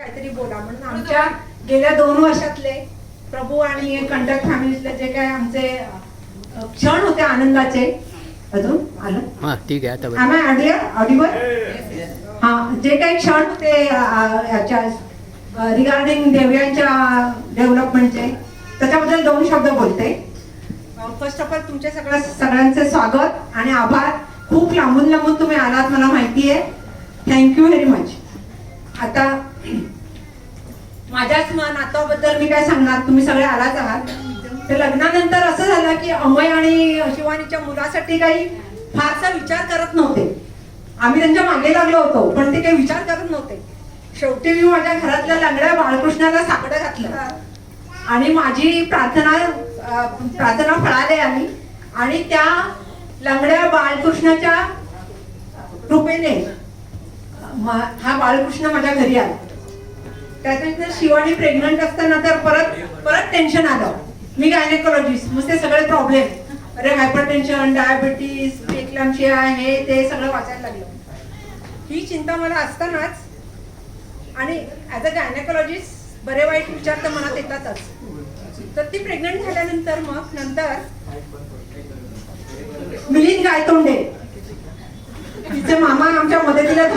काहीतरी बोला म्हणून आमच्या गेल्या 2 वर्षातले प्रभू आणि कंटक फॅमिलीतले जे काय आमचे क्षण होते आनंदाचे. अजून आलं? हां ठीक आहे. आता ऑडिबल? हां, जे काही क्षण होते याच्या रिगार्डिंग देवयांच्या डेव्हलपमेंटचे, त्याच्याबद्दल 2 शब्द बोलते. फर्स्ट ऑफ ऑल तुमचे सगळ्यांचे स्वागत आणि आभार. खूप लांबून लांबून तुम्ही आलात, मला माहिती आहे. Thank you very much. आता माझ्याच नाताबद्दल मी काय सांगणार, तुम्ही सगळे आलाच आहात. तर लग्नानंतर असं झालं की अमय आणि शिवानीच्या मुलासाठी काही फारसा विचार करत नव्हते. आम्ही त्यांच्या मागे लागलो होतो, पण ते काही विचार करत नव्हते. शेवटी मी माझ्या घरातल्या लंगड्या बाळकृष्णाला साकडं घातलं आणि माझी प्रार्थना फळाले आली आणि त्या लंगड्या बाळकृष्णाच्या कृपेने हा बाळकृष्ण माझ्या घरी आला. त्याच्यानंतर शिवानी प्रेग्नंट असताना तर परत टेन्शन आलं. मी गायनेकोलॉजिस्ट, मग ते सगळे प्रॉब्लेम, अरे हायपरटेन्शन, डायबिटीस, प्रेक्लॅम्सिया, हे ते सगळं वाचायला लागलं. ही चिंता मला असतानाच आणि ॲज अ गायनेकोलॉजिस्ट बरे वाईट विचार तर मनात येतातच. तर ती प्रेग्नंट झाल्यानंतर मग नंतर मिलिंद गायतोंडे तिचे मामा आमच्या मदतीला